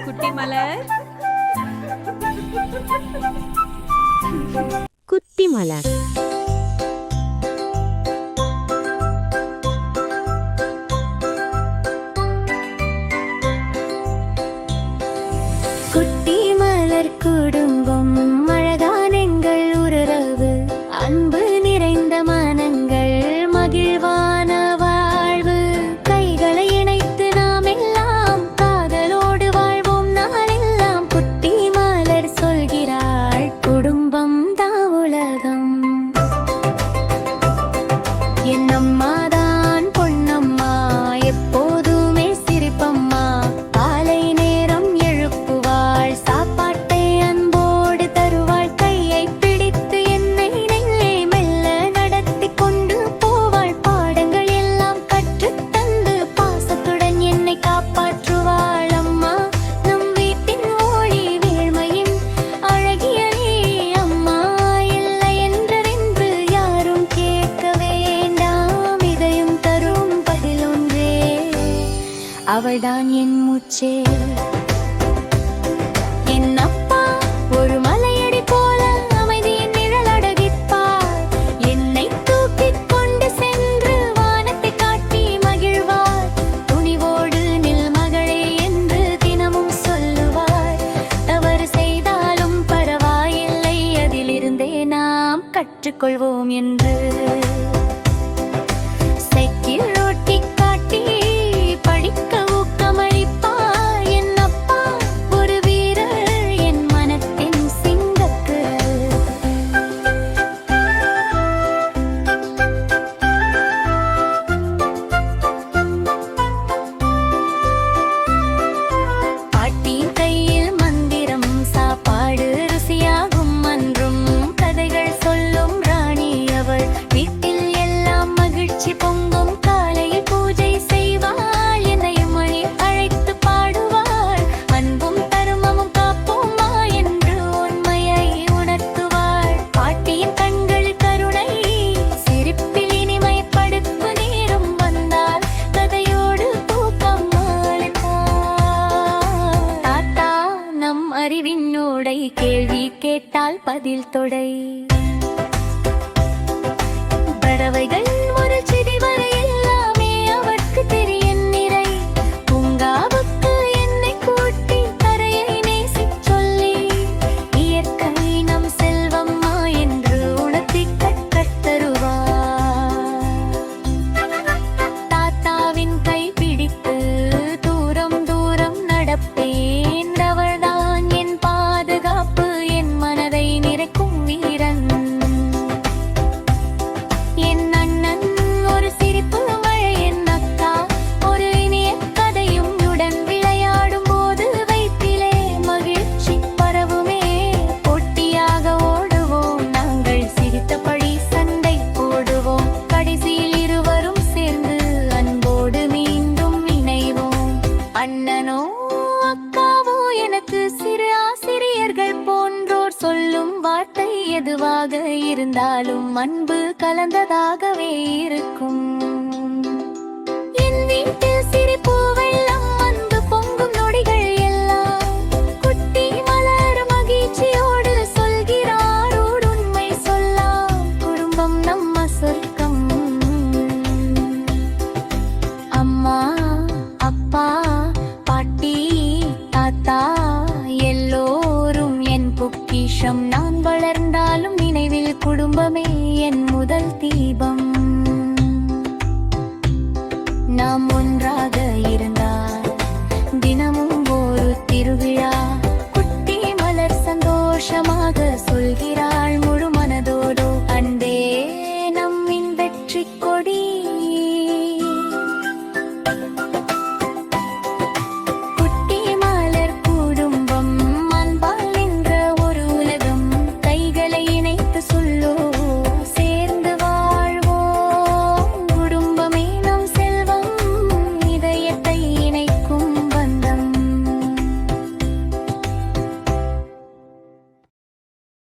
குட்டி மலர். குட்டி மலர். குட்டி மலர் குடும்பம் அழகான எங்கள் உறவு, அன்பு நிறைந்த மனங்கள், மகிழ்வான வாழ்வு. கைகளை இணைத்து நாம் எல்லாம் காதலோடு வாழ்வோம் நாளெல்லாம். குட்டி மலர் சொல்கிறாள், குடும்பம் தான் உலகம். என் அம்மாதான் பொன்னம்மா, எப்போதுமே சிரிப்பம்மா. காலை நேரம் எழுப்புவாள், சாப்பாட்டை அன்போடு தருவாள். கையை பிடித்து என்னை நெல்லை மெல்ல நடத்தி கொண்டு போவாள். பாடங்கள் எல்லாம் கற்றுத் தந்து பாசத்துடன் என்னை காப்பாற்றுவாள். அம்மா நம் வீட்டின் ஒளி வேள்மையின் அழகியலே. அம்மா இல்லை என்றென்று யாரும் கேட்க வேண்டாம், இதையும் தரும் பதில் ஒன்றே, அவள்தான் என் மூச்சே. என் அப்பா ஒரு மலையடி போல அமைதியின் நிழல் அடகிப்பார். என்னை தூக்கிக் கொண்டு சென்று வானத்தை காட்டி மகிழ்வார். துணிவோடு நில் மகளே என்று தினமும் சொல்லுவார். தவறு செய்தாலும் பரவாயில்லை, அதிலிருந்தே நாம் கற்றுக்கொள்வோம் என்று. சைக்கிள் ஓட்டிக் காட்டி படிக்க ஊக்கமளிப்பார். என் அப்பா ஒரு வீரர், என் மனத்தின் சிங்கக்குரல். பாட்டியின் கையில் மந்திரம், சாப்பாடு ருசியாகும் அன்றும். கதைகள் சொல்லும் ராணி அவள், வீட்டில் எல்லாம் மகிழ்ச்சி பொங்கும். காலையில் பூஜை செய்வாள், என்னையும் அழைத்து பாடுவாள். அன்பும் தருமமும் காப்போமா என்று உண்மையை உணர்த்துவாள். பாட்டியின் கண்கள் கருணை, சிரிப்பில் இனிமைப்படுத்து. நேரம் வந்தால் கதையோடு தூக்கம் அளித்தாள். தாத்தா நம் அறிவினோடை, கேள்வி கேட்டால் பதில் தொடை. பறவைகள் ஒரு செடி வரை எல்லாமே அவர்க்கு தெரியும் நிறை. பூங்காவுக்கு என்னை கூட்டி கரையை நேசிச் சொல்லி, இயற்கை நம் செல்வம்மா என்று உணர்த்தி கற்றுத்தருவார். தாத்தாவின் கை பிடித்து தூரம் தூரம் நடப்பேன். அவள்தான் என் பாதுகாப்பு, என் மனதை நிறைக்கும் வீரன். என் அண்ணன் ஒரு சிரிப்பு மழை, என் அக்கா ஒரு இனிய கதையும். உடன் விளையாடும் போது வயிற்றிலே மகிழ்ச்சி பரவுமே. போட்டியாக ஓடுவோம் நாங்கள், சிரித்தபடி சண்டை போடுவோம். கடைசியில் இருவரும் சேர்ந்து அன்போடு மீண்டும் இணைவோம். அண்ணனோ அக்காவோ எனக்கு சிறு ஆசிரியர்கள் போன்றோர். சொல்லும் வார்த்தை எதுவாக இருந்தாலும் அன்பு கலந்ததாகவே இருக்கும். என் வீட்டில் சிரிப்பு வெள்ளம், அன்பு பொங்கும் நொடிகள் எல்லாம். குட்டி மலர் மகிழ்ச்சியோடு சொல்கிறார் ஓர் உண்மை சொல்லாம். குடும்பம் நம்ம சொர்க்கம். அம்மா அப்பா பாட்டி தாத்தா எல்லோரும் என் பொக்கிஷம். நான் வளர்ந்தாலும் நினைவில் குடும்பமே என் முதல் தீபம். நாம் ஒன்றாக இருந்தால் தினமும் ஒரு திருவிழா. குட்டி மலர் சந்தோஷமாக சொல்கிறாள் முழு மனதோடு, அன்பே நம்மின் வெற்றி கொடி.